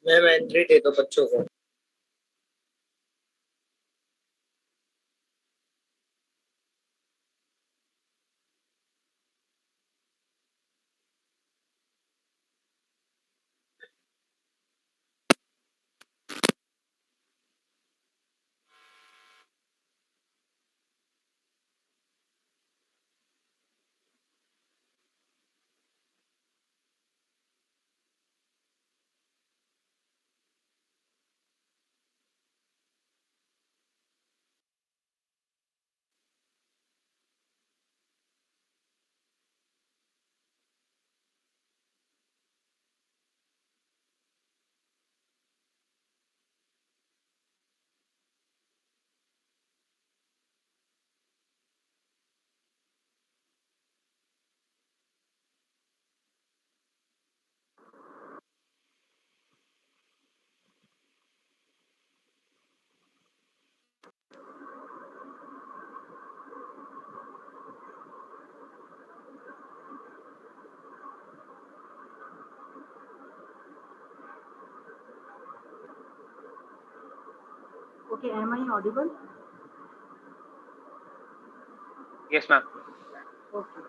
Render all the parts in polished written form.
Ma'am entry दे दो बच्चों को। Okay, am I audible? Yes, ma'am. Okay.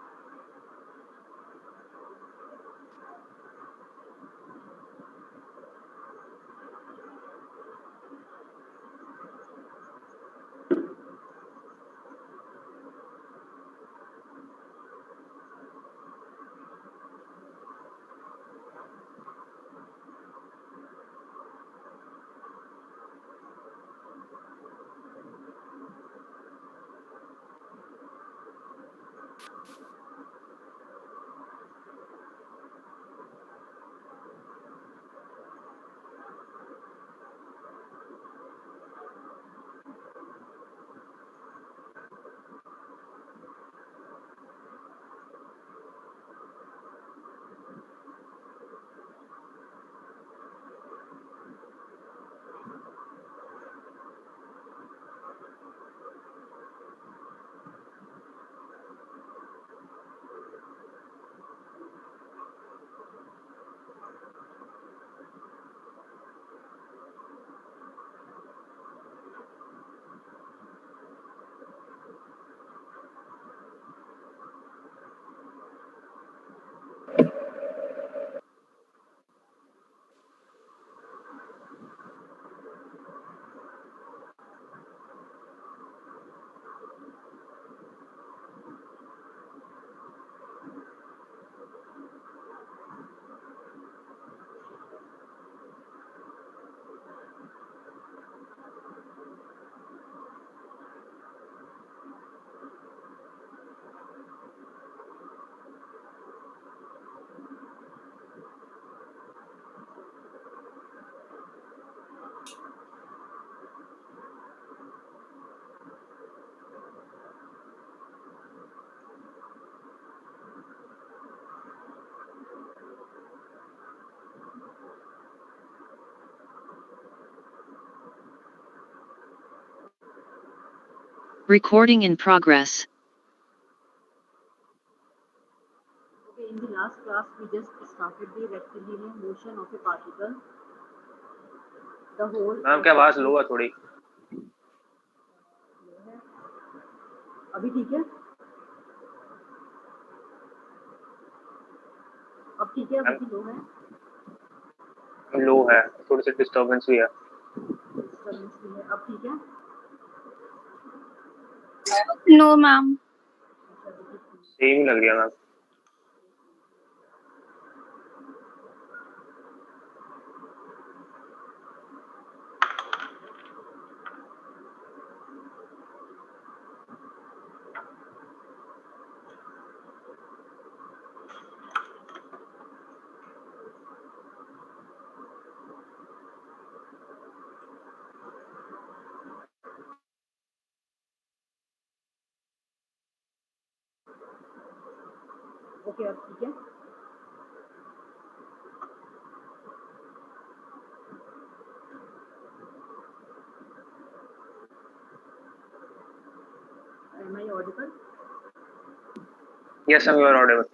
Recording in progress. Okay, in the last class, we just started the rectilinear motion of a particle. The whole. Ma'am क्या आवाज लो है थोड़ी? अभी ठीक है? अब ठीक है? अभी लो है? लो है, थोड़ी सी डिस्टर्बेंस भी है। डिस्टर्बेंस भी है। अब ठीक है? No ma'am. सेम ही लग रही है मैम। ओके, अब ठीक है? Am I audible? Yes, ma'am, you are audible.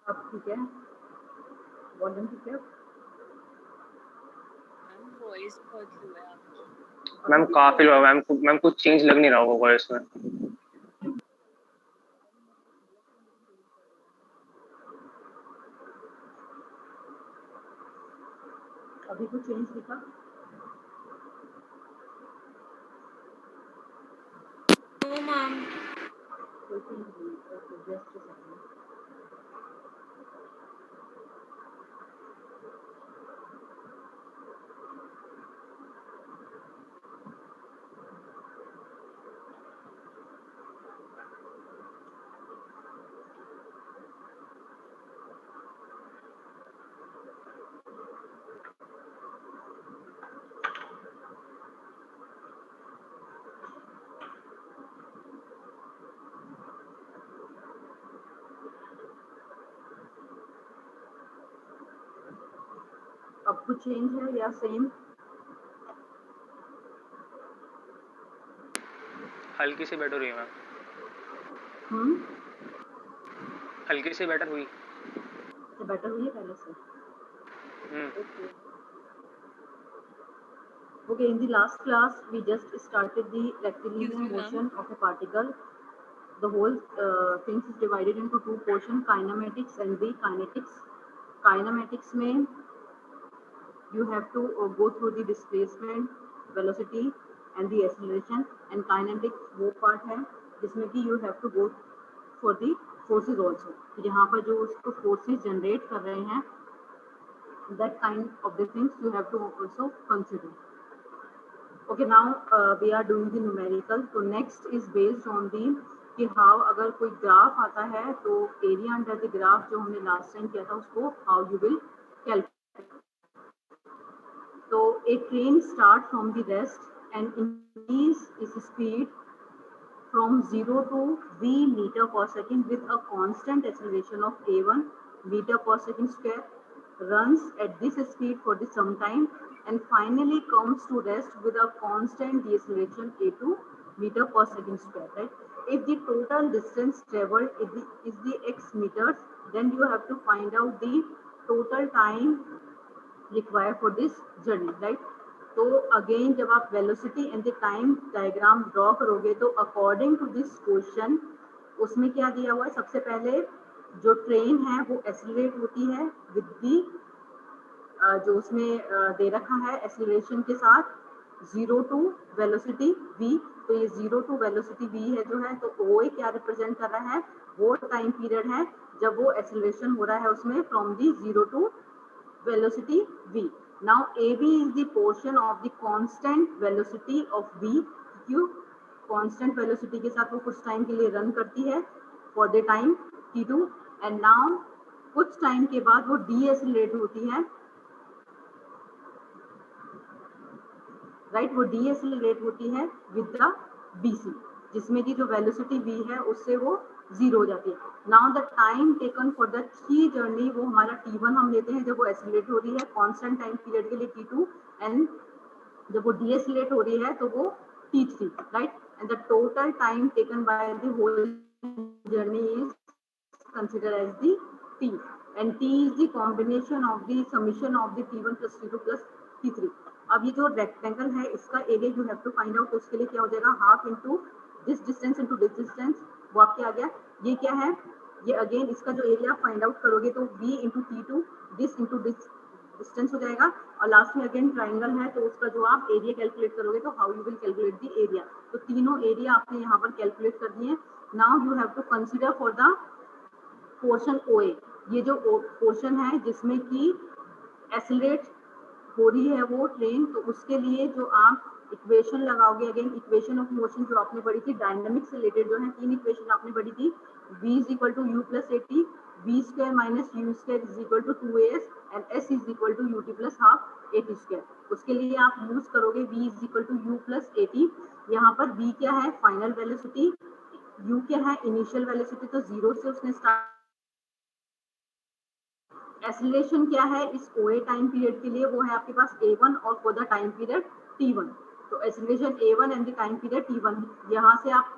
अब ठीक है? वॉल्यूम ठीक है? वॉइस बहुत लो है आपकी। मैम काफी लो है मैम कुछ चेंज लग नहीं रहा होगा वॉइस में। अभी कुछ चेंज दिखा? No ma'am. कोई चेंज नहीं। Okay, just a second. अब कुछ चेंज है या सेम? हल्की सी बेटर हुई मैम, हल्की सी बेटर हुई। तो बेटर हुई है पहले से? Okay. Okay, in the last class, we just started the rectilinear motion of a particle. The whole thing is divided into two portions, kinematics and the kinetics. Kinematics में you have to go through the displacement, velocity and the acceleration, and kinetics वो part है जिसमें कि you have to go for the forces also. यहाँ पर जो उसको forces generate कर रहे हैं, that kind of the things you have to also consider. Okay, now we are doing the numerical. So next is based on the कि how अगर कोई ग्राफ आता है तो एरिया अंडर द ग्राफ जो हमने लास्ट टाइम किया था उसको how you will calculate. So a train start from the rest and increase its speed from 0 to v meter per second with a constant acceleration of a1 meter per second square, runs at this speed for the some time and finally comes to rest with a constant deceleration a2 meter per second square, right? If the total distance traveled is the x meters, then you have to find out the total time required for this journey, right? तो again जब आप velocity and the time diagram draw करोगे तो according to this question उसमें क्या दिया हुआ है, सबसे पहले जो ट्रेन है वो एक्सेलरेट होती है विद दी जो उसमें दे रखा है एक्सेलरेशन के साथ 0 टू वेलोसिटी v. तो ये 0 टू वेलोसिटी v है जो है, तो ओ क्या रिप्रेजेंट कर रहा है, वो टाइम पीरियड है जब वो एक्सेलरेशन हो रहा है उसमें from the 0 to velocity v. Now AB is the portion of the constant velocity of v. क्यों constant velocity के साथ वो कुछ टाइम के लिए रन करती है for the time t2 and now कुछ टाइम के बाद वो deaccelerate होती है, राइट? वो deaccelerate होती है with the bc जिसमें की जो वेलोसिटी v है उससे वो जीरो हो जाती है. Now the time taken for the three journey वो हमारा t1 हम लेते हैं जब वो एक्सेलरेट हो रही है कांस्टेंट टाइम पीरियड के लिए t2 एंड जब वो डीएक्सेलरेट हो रही है तो वो t3, right? And the total time taken by the whole journey is considered as the t and t is the combination of the summation of the t1 plus t2 plus t3. अब ये जो rectangle है इसका area you have to find out, तो उसके लिए क्या हो जाएगा, half into this distance into this distance, वो आपके आ गया. ये क्या है, ये अगेन इसका जो एरिया फाइंड आउट करोगे तो v into t2 this into this distance हो जाएगा और लास्ट में अगेन ट्राइंगल है तो उसका जो आप एरिया कैलकुलेट करोगे तो how you will calculate the area. तो तीनों एरिया आपने यहाँ पर कैलकुलेट कर दिए. Now you have to consider for the portion OA, ये जो पोर्शन है जिसमें कि एक्सेलरेट हो रही है वो ट्रेन, तो उसके लिए जो आप इक्वेशन लगाओगे, अगेन इक्वेशन ऑफ मोशन जो आपने पढ़ी थी डायनामिक्स से रिलेटेड जो है, तीन इक्वेशन आपने पढ़ी थी, v is equal to u plus a t, v square minus u square is equal to 2as and s is equal to ut plus half a t square. उसके लिए आप यूज करोगे v is equal to u plus a t. यहाँ पर v क्या है, final velocity, u क्या है, इनिशियल वेलोसिटी, तो जीरो से उसने स्टार्ट. एक्सेलरेशन क्या है इस OA टाइम पीरियड के लिए, वो है आपके पास a1 और for the time period t1. तो acceleration a1 and the time period t1, यहाँ से आप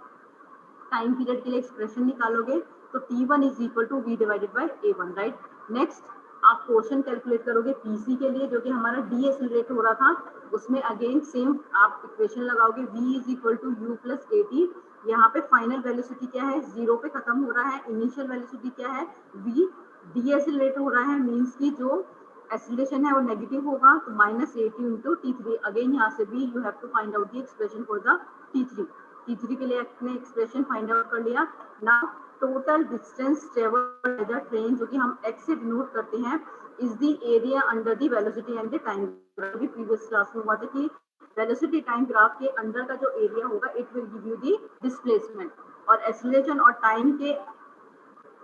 टाइम पीरियड के लिए एक्सप्रेशन निकालोगे तो t1 is equal to v divided by a1, right? Next आप पोर्शन कैलकुलेट करोगे पीसी के लिए जो कि हमारा डी एक्सेलरेट हो रहा था, उसमें अगेन सेम आप इक्वेशन लगाओगे v is equal to u plus a t. यहाँ पे फाइनल वेलोसिटी क्या है, जीरो पे खत्म हो रहा है, इनिशियल वेलोसिटी क्या है v, डी एक्सेलरेट हो रहा है मीन्स की जो एक्सीलरेशन है वो नेगेटिव होगा, तो minus a t into t three. Again यहाँ से भी you have to find out the expression for the t three. T three के लिए आपने एक्सप्रेशन फाइंड आउट कर लिया। Now total distance travelled by the train जो कि हम x से डिनोट करते हैं is the area under the velocity and the time. अभी प्रीवियस क्लास में हुआ था कि वेलोसिटी टाइम ग्राफ के अंदर का जो एरिया होगा it will give you the displacement, और एक्सीलरेशन और टाइम के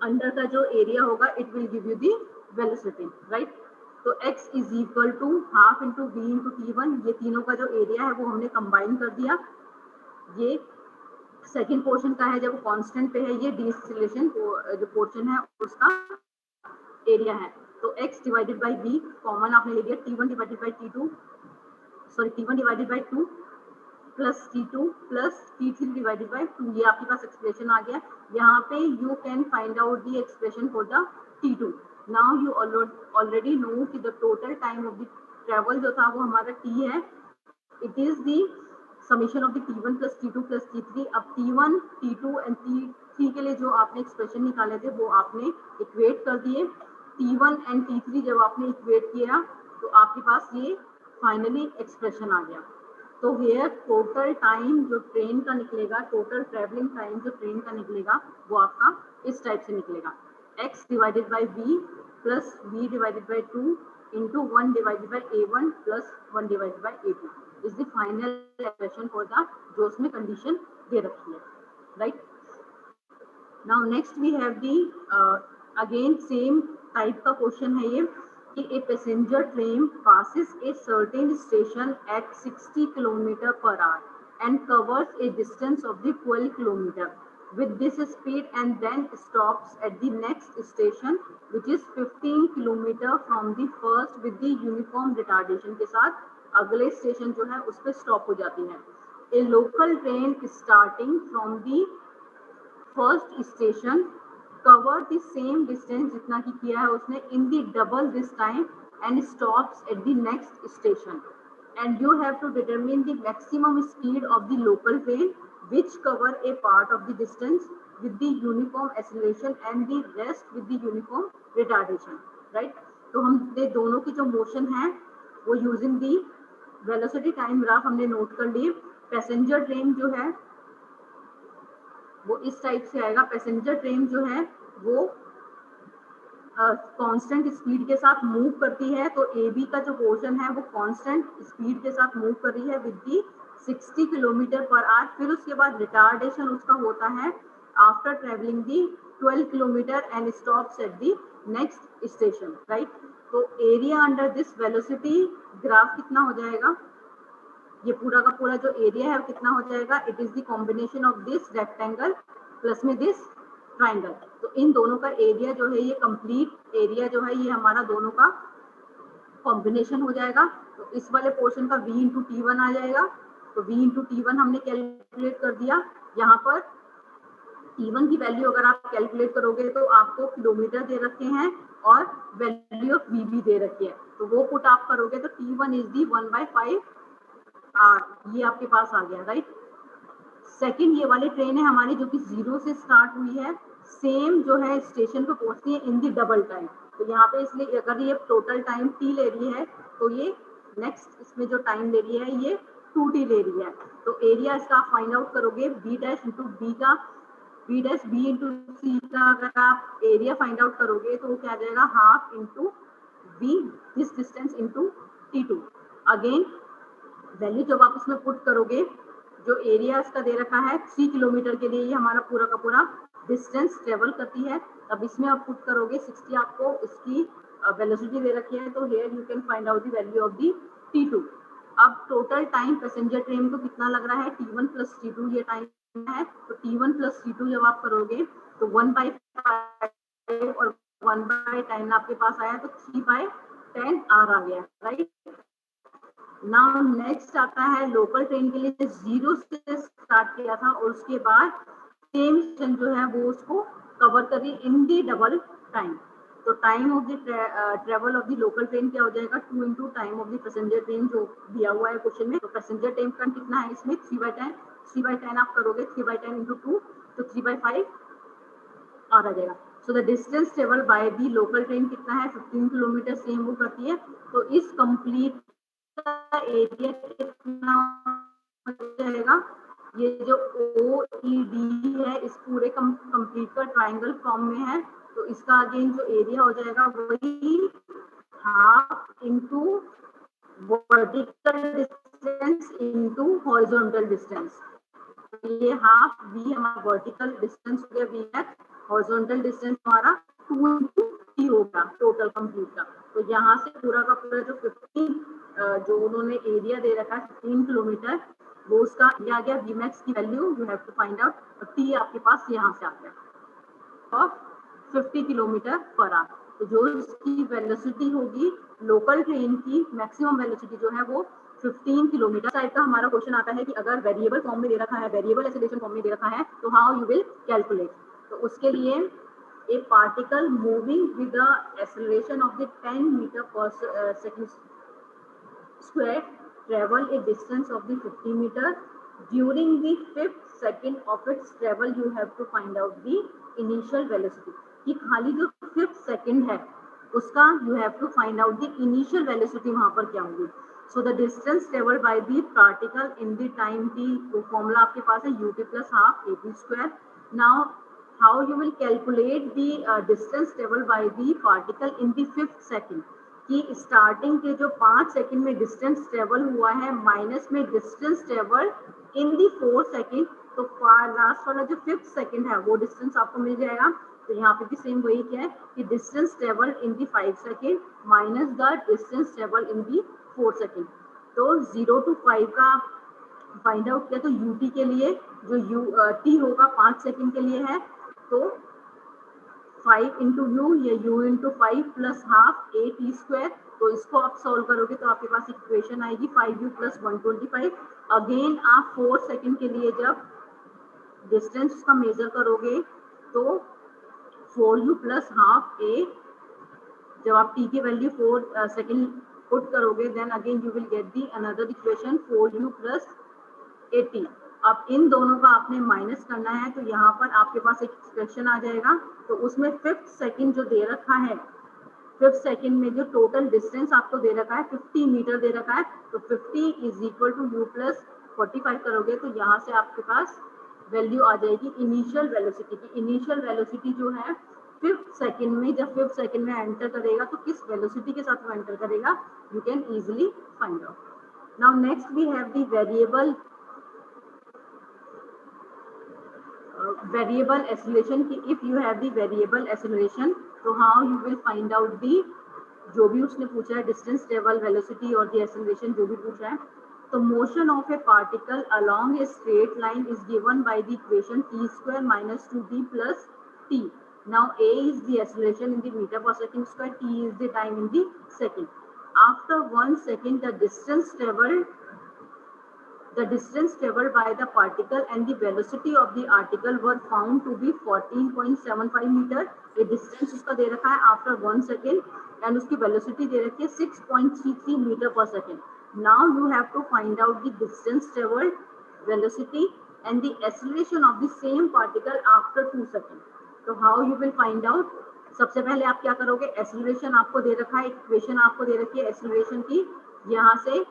अंदर का जो एरिया होगा it will give you the velocity, right. तो x is equal to half into v into t one, ये तीनों का जो एरिया है वो हमने कंबाइन कर दिया। ये सेकेंड पोर्शन का है, जब कांस्टेंट पे है ये डिसेलेरेशन जो पोर्शन है उसका एरिया है। तो x divided by v common आपने ले लिया, t1 divided by t2 sorry t1 divided by 2 plus t2 plus t3 divided by 2, ये आपके पास एक्सप्रेशन आ गया। यहाँ पे you can find out the expression for the t2। Now you already know कि the total time of the travel जो था वो हमारा t है, it is the summation of the t1 plus t2 plus t3। अब t1 t2 and t3 के लिए जो आपने एक्सप्रेशन निकाले थे वो आपने इक्वेट कर दिए। t1 एंड t3 जब आपने इक्वेट किया तो आपके पास ये फाइनली एक्सप्रेशन आ गया। तो हेयर टोटल टाइम जो ट्रेन का निकलेगा, टोटल ट्रेवलिंग टाइम जो ट्रेन का निकलेगा वो आपका इस टाइप से निकलेगा, x divided by v plus v divided by 2 into 1 divided by a1 plus 1 divided by a2 is the final expression for the जो उसमें कंडीशन दे रखी है, right. Now next we have the again same type का question है ये कि a passenger train passes a certain station at 60 km per hour and covers a distance of the 12 km with this speed and then stops at the next station which is 15 km from the first with the uniform retardation के साथ अगले station जो है उस पर stop हो जाती है। A local train starting from the first station cover the same distance जितना कि किया है उसने in the double this time and stops at the next station and you have to determine the maximum speed of the local train which cover a part of the distance with the uniform acceleration and the rest with the uniform retardation, right। तो हम दोनों की जो motion है वो using the velocity time graph हमने note कर लिए। पैसेंजर ट्रेन जो है वो इस टाइप से आएगा, पैसेंजर ट्रेन जो है वो कांस्टेंट स्पीड के साथ मूव करती है, तो ए बी का जो पोर्शन है वो कांस्टेंट स्पीड के साथ मूव कर रही है with the 60 kilometer per hour. फिर उसके बाद रिटार्डेशन उसका होता है after travelling the 12 kilometer and stops at the next station, right. तो area under this velocity graph कितना हो जाएगा, ये पूरा का पूरा जो एरिया है वो कितना हो जाएगा, it is the combination of this rectangle plus में दिस ट्राइंगल। तो इन दोनों का एरिया जो है ये कंप्लीट एरिया जो है ये हमारा दोनों का कॉम्बिनेशन हो जाएगा। तो इस वाले पोर्शन का v इंटू टी वन आ जाएगा, तो v इंटू टी वन हमने कैलकुलेट कर दिया। यहाँ पर t1 की वैल्यू अगर आप कैलकुलेट करोगे तो आपको किलोमीटर दे रखे हैं और वैल्यू ऑफ v भी दे रखी है, तो वो पुट आप करोगे तो t1 इज दी 1/5 r, ये आपके पास आ गया, राइट। सेकंड ये वाली ट्रेन है हमारी जो कि 0 से स्टार्ट हुई है, सेम जो है स्टेशन पे पहुंचती है इन दी डबल टाइम। तो यहाँ पे इसलिए अगर ये टोटल टाइम t ले रही है तो ये नेक्स्ट इसमें जो टाइम ले रही है ये 2t ले रही है। तो एरिया इसका आप फाइंड आउट करोगे b डैश इंटू बी का, b डैश b इंटू सी का अगर आप एरिया फाइंड आउट करोगे तो वो क्या आ जाएगा, half into b this distance into t2। Again value जब आप इसमें पुट करोगे जो एरिया इसका दे रखा है 3 किलोमीटर के लिए ये हमारा पूरा का पूरा डिस्टेंस ट्रेवल करती है, अब इसमें आप पुट करोगे 60 आपको इसकी वेलोसिटी दे रखी है, तो here you can find out the value of the t2। अब टोटल टाइम पैसेंजर ट्रेन को कितना लग रहा है, t1 प्लस t2 ये टाइम है, तो t1 प्लस t2 जब आप करोगे तो 1/5 और 1/10 आपके पास आया तो 3/10 r आ गया, राइट। नाउ नेक्स्ट आता है लोकल ट्रेन के लिए 0 से स्टार्ट किया था और उसके बाद सेम स्टेशन जो है वो उसको कवर करी इन दी डबल टाइम। तो time of the travel of the local train क्या हो जाएगा 2 into time of the passenger train जो दिया हुआ है क्वेश्चन में। तो पैसेंजर ट्रेन का कितना है इसमें 3/10, 3/10 आप करोगे 3/10 इंटू 2 तो 3/5 आ जाएगा। So the distance travel by the local train कितना है 15 किलोमीटर सेम वो करती है। तो इस कंप्लीट का एरिया कितना हो जाएगा, ये जो OED है इस पूरे कंप्लीट का ट्रायंगल फॉर्म में है, तो इसका अगेन जो एरिया हो जाएगा वही half into vertical distance into horizontal distance. ये हाफ v हमारा वर्टिकल डिस्टेंस हो गया v है, हॉरिजॉन्टल डिस्टेंस हमारा 2 इंटू टी होगा टोटल कंप्लीट का। तो यहाँ से पूरा का पूरा जो 15 जो उन्होंने एरिया दे रखा है 15 किलोमीटर, वो उसका आ गया v max की value you have to find out, और t आपके पास यहाँ से आ गया और 50 किलोमीटर पर आवर। तो जो इसकी वेलोसिटी होगी लोकल ट्रेन की मैक्सिमम वेलोसिटी जो है वो 15 किलोमीटर। टाइप का हमारा क्वेश्चन आता है कि अगर वेरिएबल फॉर्म में दे रखा है, वेरिएबल एक्सेलरेशन फॉर्म में दे रखा है, तो हाउ यू विल कैलकुलेट। तो उसके लिए a particle moving with the acceleration of the 10 metre पर second square travel a distance of the 50 meter during the 5th second of its travel you have to find out the initial velocity। कि खाली जो 5th second है उसका you have to find out the initial velocity वहां पर क्या होगी। so the distance traveled by the particle in the time t, तो फॉर्मूला आपके पास है ut plus half at square। now how you will calculate the distance traveled by the particle in the 5th second, कि starting के जो 5 second में distance travel हुआ है minus में distance travel in the 4 second, तो लास्ट वाला जो 5th सेकंड है वो डिस्टेंस आपको मिल जाएगा। तो यहाँ पे भी सेम वही क्या है कि distance travel in the 5 second minus the distance travel in the 4 second. तो 0 to 5 का फाइंड आउट किया, तो यूटी के लिए जो टी होगा 5 सेकंड के लिए है, तो 5 इंटू यू या u into 5 plus half A T square. तो इसको आप सॉल्व करोगे तो आपके पास इक्वेशन आएगी 5u प्लस 125। अगेन आप 4 सेकंड के लिए जब डिस्टेंस का मेजर करोगे तो 4u प्लस हाफ ए, जब आप t की वैल्यू 4 सेकंड पुट करोगे then again you will get the another equation 4u plus 80। अब इन दोनों का आपने माइनस करना है, तो यहाँ पर आपके पास एक एक्सप्रेशन आ जाएगा। तो उसमें 5th सेकंड जो दे रखा है, 5th सेकंड में जो टोटल डिस्टेंस आपको दे रखा है 50 मीटर दे रखा है, तो 50 is equal to u plus 45 करोगे तो यहाँ से आपके पास वैल्यू आ जाएगी इनिशियल वेलोसिटी की। इनिशियल वेलोसिटी जो है 5th सेकंड में, जब 5th सेकंड में एंटर करेगा तो किस वेलोसिटी के साथ वो एंटर करेगा, you can easily find out. Now next we have the variable acceleration की if you have the variable acceleration, तो how you will find out the, जो भी उसने पूछा है डिस्टेंस ट्रेवल वेलोसिटी और द एक्सेलरेशन जो भी पूछा है। तो motion of a particle along a straight line is given by the equation t square minus 2t plus t। Now a is the acceleration in the meter per second square, t is the time in the second. After 1 second the distance traveled by the particle and the velocity of the article were found to be 14.75 meter। ये distance उसका दे रखा है after 1 second and उसकी velocity दे रखी है 6.33 meter पर second. Now you have to find out the distance travelled, velocity and the acceleration of the same particle after 2 second. तो how you will find out, सबसे पहले आप क्या करोगे, एक्सेलरेशन आपको दे रखा है, इक्वेशन आपको दे रखी है एक्सेलरेशन की, यहाँ से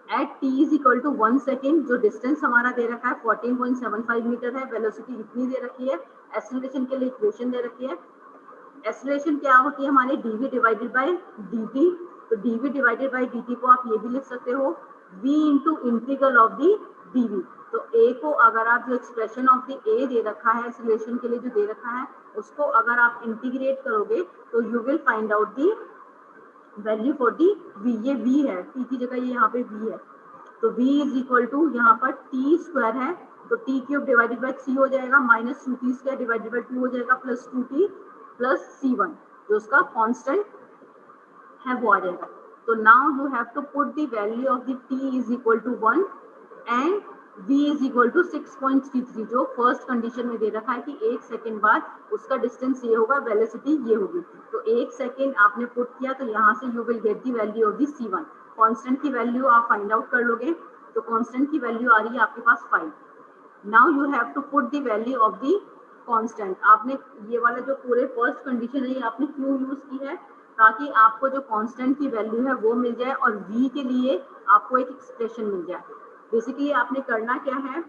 at t is equal to 1 second, जो डिस्टेंस हमारा दे रखा है 14.75 मीटर है, वेलोसिटी इतनी दे रखी है, एक्सेलरेशन के लिए इक्वेशन दे रखी है। एक्सेलरेशन क्या होती है हमारे dv डिवाइडेड बाय dt। तो dv डिवाइडेड बाय dt को आप ये भी लिख सकते हो v into integral of the dv। तो a को अगर आप जो एक्सप्रेशन ऑफ दी a दे रखा है एक्सेलरेशन के लिए जो दे रखा है उसको अगर आप इंटीग्रेट करोगे तो you will find out the value for the v। ये v है, t की जगह ये यहाँ पे v है, तो v इज इक्वल टू यहाँ पर t स्क्वायर है तो t क्यूब डिवाइडेड बाय 3 हो जाएगा, minus 2t square divided by 2 हो जाएगा, प्लस 2t प्लस c1 जो उसका कांस्टेंट है वो आ जाएगा। तो now you have to put the value of the t is equal to 1 and v is equal to 6.33, जो फर्स्ट कंडीशन में दे रखा है कि 1 सेकेंड बाद उसका डिस्टेंस ये होगा, वेलोसिटी ये होगी। तो 1 सेकेंड आपने पुट किया तो यहाँ से you will get the value of the c1। Constant की वैल्यू आप फाइंड आउट कर लोगे, तो कांस्टेंट की वैल्यू आ रही है आपके पास 5। Now you have to put the value of the constant. आपने ये वाला जो पूरे फर्स्ट कंडीशन है ये आपने क्यों यूज की है, ताकि आपको जो कांस्टेंट की वैल्यू है वो मिल जाए और v के लिए आपको एक एक्सप्रेशन मिल जाए। बेसिकली आपने करना क्या है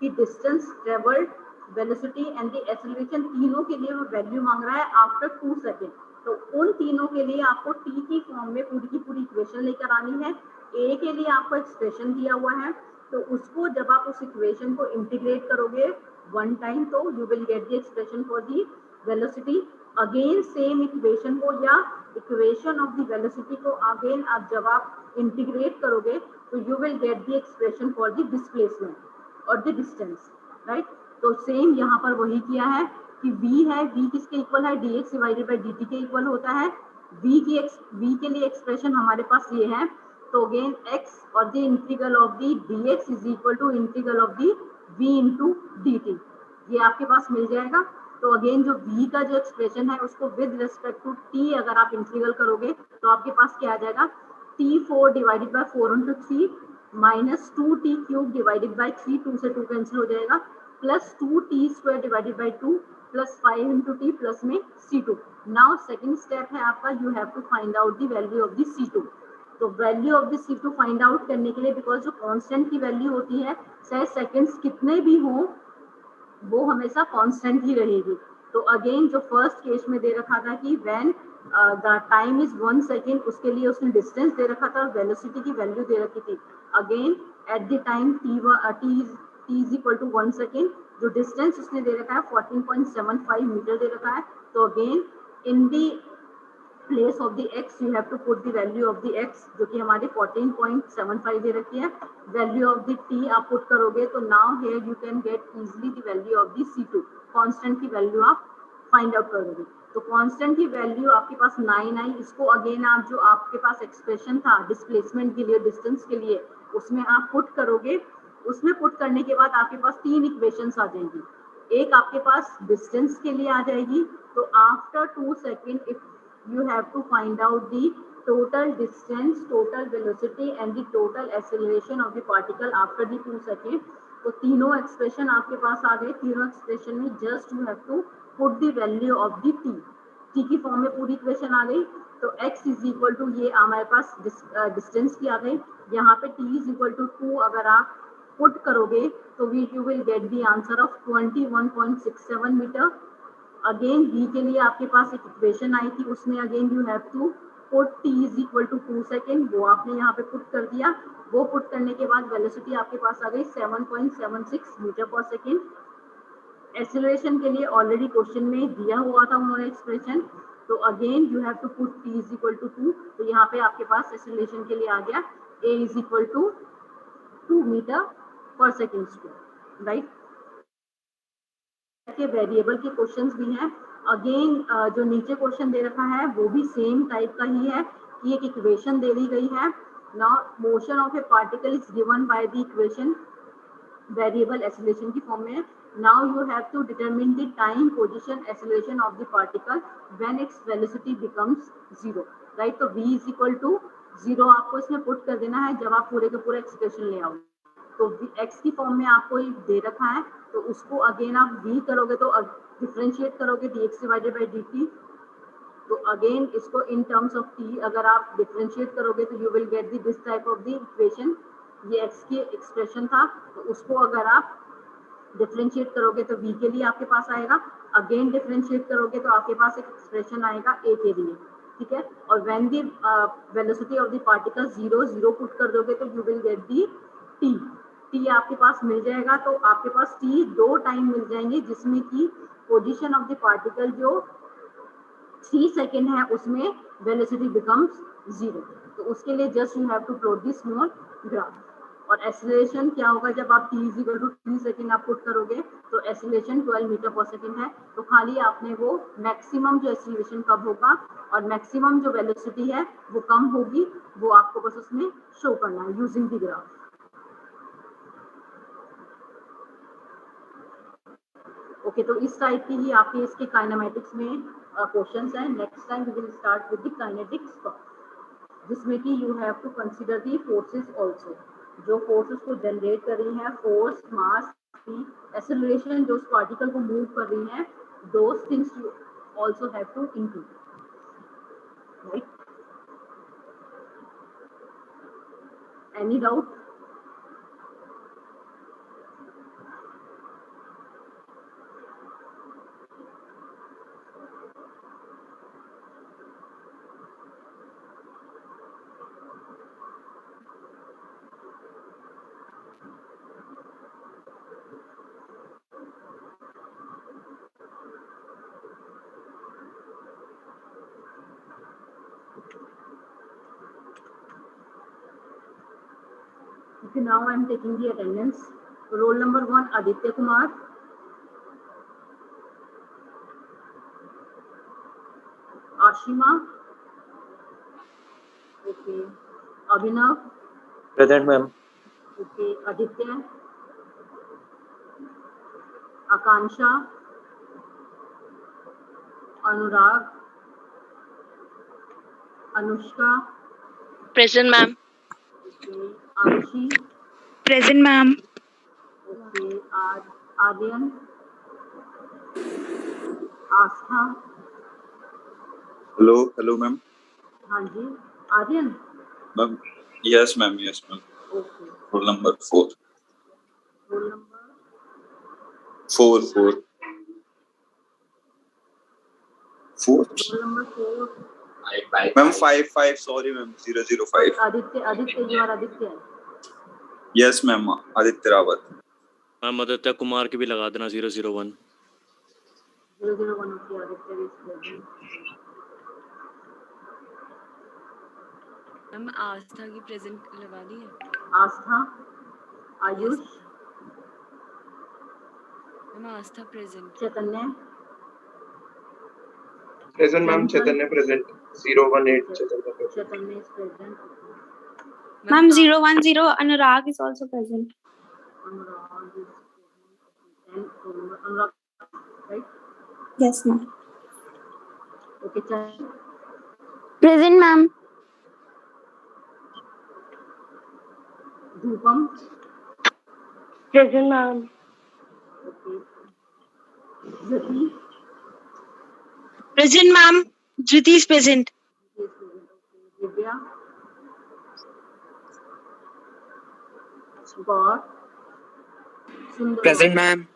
कि distance travelled, velocity and the acceleration, तीनों के लिए वो वैल्यू मांग रहा है आफ्टर 2 सेकेंड। तो उन तीनों के लिए आपको t की फॉर्म में पूरी की पूरी इक्वेशन लेकर आनी है। a के लिए आपको एक्सप्रेशन दिया हुआ है, तो उसको जब आप उस इक्वेशन को इंटीग्रेट करोगे वन टाइम तो you will get the expression for the velocity. Again same equation को या इक्वेशन ऑफ द वेलोसिटी को अगेन आप जब आप इंटीग्रेट करोगे तो you will get the expression for the displacement और द डिस्टेंस, राइट। तो सेम यहाँ पर वही किया है कि v है, v किसके इक्वल है, dx डिवाइडेड बाई dt के इक्वल होता है। v के लिए एक्सप्रेशन हमारे पास ये है, तो अगेन x और the integral of the dx is equal to integral of the v into dt, ये आपके पास मिल जाएगा। तो अगेन जो v का जो एक्सप्रेशन है उसको विद रिस्पेक्ट टू t अगर आप इंटीग्रल करोगे तो आपके पास क्या आ जाएगा, t4 divided by 4 into 3 minus 2t cube divided by 3, 2 से 2 कैंसिल हो जाएगा, plus 2t square divided by 2 plus 5 into t plus में c2। नाउ सेकेंड स्टेप है आपका, you have to find out the value of the c2। तो value of the c2 find out करने के लिए, बिकॉज जो कांस्टेंट की value होती है चाहे सेकंड्स कितने भी हों वो हमेशा कांस्टेंट ही रहेगी। तो अगेन जो फर्स्ट केस में दे रखा था कि when the time is 1 second, उसके लिए उसने डिस्टेंस दे रखा था और वेलोसिटी की वैल्यू दे रखी थी। Again at the time t is equal to 1 second, जो डिस्टेंस उसने दे रखा है 14.75 मीटर दे रखा है। तो again in the place of the x you have to put the value of the x, जो कि हमारी 14.75 दे रखी है। वैल्यू ऑफ द t आप पुट करोगे तो now here you can get easily the value of the c2। Constant की वैल्यू आप फाइंड आउट करोगे, तो कांस्टेंट की वैल्यू आपके पास 9 आई। इसको अगेन आप जो आपके पास एक्सप्रेशन था डिस्प्लेसमेंट के लिए, डिस्टेंस के लिए, उसमें आप पुट करोगे। उसमें पुट करने के बाद आपके पास 3 इक्वेशंस आ जाएंगी। एक आपके पास डिस्टेंस के लिए आ जाएगी, तो after 2 second if you have to find out the total distance, total velocity and the total acceleration of the particle after the 2 seconds। तो तीनों एक्सप्रेशन आपके पास आ गए। तीनों एक्सप्रेशन में just you have to put the value of the t की form में पूरी equation आ गई। तो x इज इक्वल टू ये हमारे पास डिस्टेंस की आ गई, यहाँ पे t इज इक्वल टू 2 अगर आप पुट करोगे तो you will get the answer of 21.67 metre. Again v के लिए आपके पास एक इक्वेशन आई थी, उसमें again you have to put t is equal to 2 second, वो आपने यहाँ पे पुट कर दिया। वो पुट करने के बाद वेलोसिटी आपके पास आ गई 7.76 मीटर पर सेकेंड। एक्सेलरेशन के लिए ऑलरेडी क्वेश्चन में दिया हुआ था उन्होंने एक्सप्रेशन, तो again you have to put t is equal to 2। तो यहाँ पे आपके पास एक्सेलरेशन के लिए आ गया a is equal to 2 metre पर सेकेंड स्क्वायर, राइट। के वेरिएबल के क्वेश्चंस भी हैं। अगेन जो नीचे क्वेश्चन दे रखा है वो भी सेम टाइप का ही है कि एक इक्वेशन दे दी गई है। Now motion of a particle is given by the equation, variable acceleration की फॉर्म में। Now you have to determine the time, position, acceleration of the particle when its velocity becomes 0, right. तो v is equal to 0 आपको इसमें put कर देना है जब आप पूरे के पूरे एक्सप्रेशन ले आओगे। तो x की फॉर्म में आपको दे रखा है, तो उसको अगेन आप v करोगे तो डिफरेंशिएट करोगे dx डिवाइडेड बाय dt। तो अगेन इसको इन टर्म्स ऑफ t अगर आप डिफरेंशिएट करोगे तो you will get this type of the equation. ये x की एक्सप्रेशन था, तो उसको अगर आप डिफरेंशिएट करोगे तो v के लिए आपके पास आएगा। अगेन डिफरेंशिएट करोगे तो आपके पास एक एक्सप्रेशन आएगा a के लिए, ठीक है। और when the velocity of the particle 0 put कर दोगे तो you will get the t आपके पास मिल जाएगा। तो आपके पास t 2 टाइम मिल जाएंगे, जिसमें कि पोजीशन ऑफ द पार्टिकल जो 3 सेकेंड है उसमें वेलोसिटी बिकम्स 0। तो उसके लिए just you have to plot the small graph. और एक्सेलरेशन क्या होगा जब आप t is equal to 3 second आप पुट करोगे तो एक्सेलरेशन 12 मीटर पर सेकेंड है। तो खाली आपने वो मैक्सिमम जो एक्सेलरेशन कब होगा और मैक्सिमम जो वेलोसिटी है वो कम होगी, वो आपको बस उसमें शो करना है यूजिंग द ग्राफ। ओके, तो इस टाइप की ही आपके इसके काइनेमेटिक्स में क्वेश्चंस हैं. Next time we will start with the kinetics, जिसमें कि you have to consider the forces also. जो फोर्सेस को जनरेट कर रही हैं, फोर्स, मास, एक्सेलरेशन जो उस पार्टिकल को मूव कर रही हैं, those things you also have to include, right? Any doubt? Okay, now I am taking the attendance. Roll number 1, Aditya Kumar. Ashima. Okay. Abhinav. Present, ma'am. Okay. Aditya. Akansha. Anurag. Anushka. Present, ma'am. Okay. Arushi. Present, ma'am. Okay. Aryan. Astha. Hello, ma'am. हाँ जी. Aryan. Ma'am, yes, ma'am. Okay. Roll number 4. Roll number 4. roll number 4. Ma'am, 5. Sorry, ma'am. 005. Aditya, you are Aditya. Yes, ma'am. Aditya Rawat. Ma'am Aditya Kumar की भी लगा देना 001. 001. Okay, Aditya is present. Ma'am Astha की present लगा दी है. Astha. Ayush. Ma'am Astha present. Chaitanya. Present, ma'am. Simple. Chaitanya present. 018 Chaitanya present. Chaitanya is present. Ma'am, 010 Anurag is also present. Anurag is present. And Anurag, right? Yes, ma'am. Okay, Chaitanya. Present, ma'am. Dhupam. Present, ma'am. Okay. Zati. Present, ma'am. Jyoti is present. He is present. Okay. Divya. Gaur. Sundar. Present, ma'am.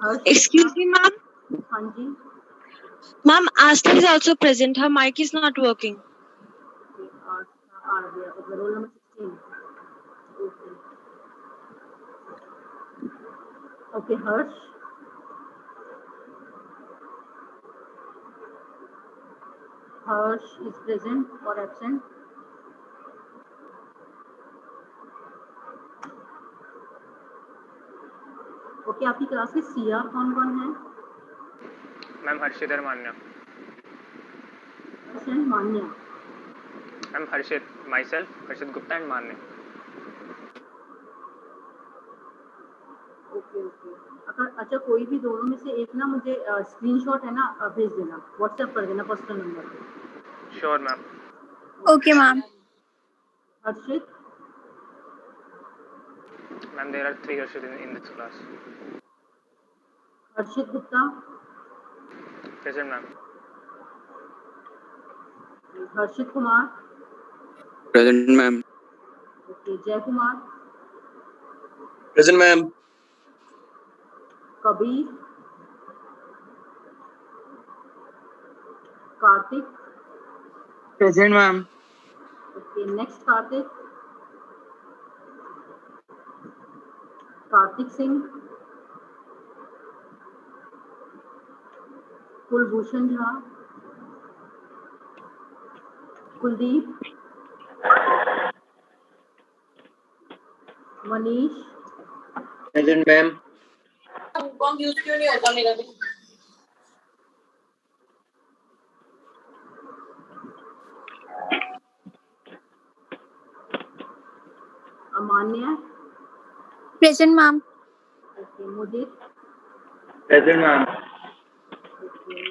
Harsh. Excuse me, ma'am. हाँ जी. Ma'am, Astha is also present. Her mic is not working. Okay. Arya. Okay. Roll number 16. Okay. Okay. Harsh. Harsh is present or absent? Okay, आपकी class के CR कौन है? Ma'am Harshit और Manya. Harsh and Manya. Ma'am Harshit, myself, Harshit Gupta and Manya. Okay. अच्छा, कोई भी दोनों में से एक ना मुझे स्क्रीनशॉट है ना भेज देना, व्हाट्सएप कर देना पर्सनल नंबर पे. Sure ma'am. Okay, ma'am. Harshit. Ma'am there are 3 Harshit in this class. Harshit Gupta. Present, ma'am. Harshit Kumar. Present, ma'am. Okay. Jay Kumar. Present, ma'am. Kabir. Kartik. Present, ma'am. Okay. Next Kartik. Kartik Singh. Kulbhushan Jha. Kuldeep. Manish. Present, ma'am. कौन यूज क्यों नहीं होता मेरा भी? अमान्या. Present, ma'am. ओके. Mudit. Present, ma'am. Okay.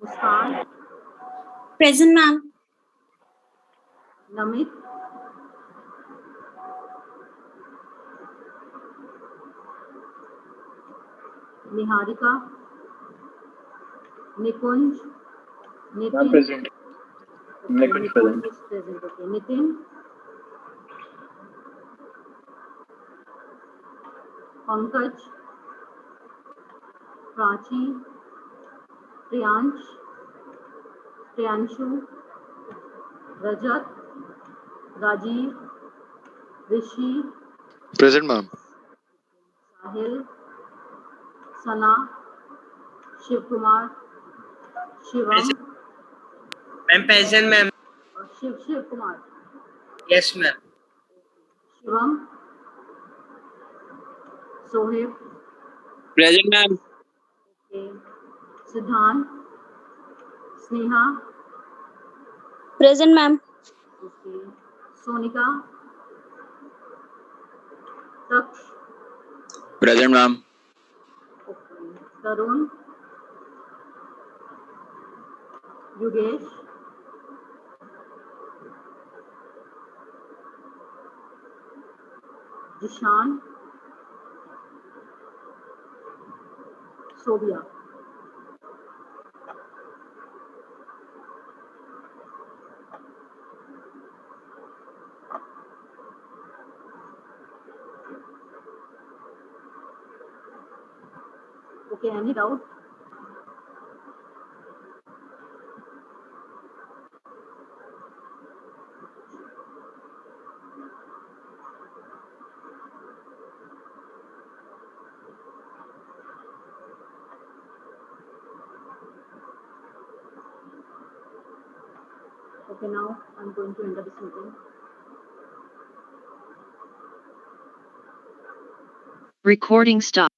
Muskan. Present, ma'am. Namit. Niharika. Nikunj. Nitin. Present. Okay, Nikunj present. is present. Okay. Nitin. Pankaj. Prachi. Priyansh. Priyanshu. Rajat. Rajiv. Rishi. Present, ma'am. Sahil. Sana. Shiv Kumar. Shivam. Ma'am, present, ma'am. Shiv Kumar. Yes, ma'am. Shivam. Sohib. Present, ma'am. Okay. Siddhant. Sneha. Present, ma'am. Okay. Sonika. Taksh. Present, ma'am. Okay. Tarun. Yugesh. Jishan. Sobia. Okay, any doubt? Okay, now I'm going to enter this meeting. Recording stop.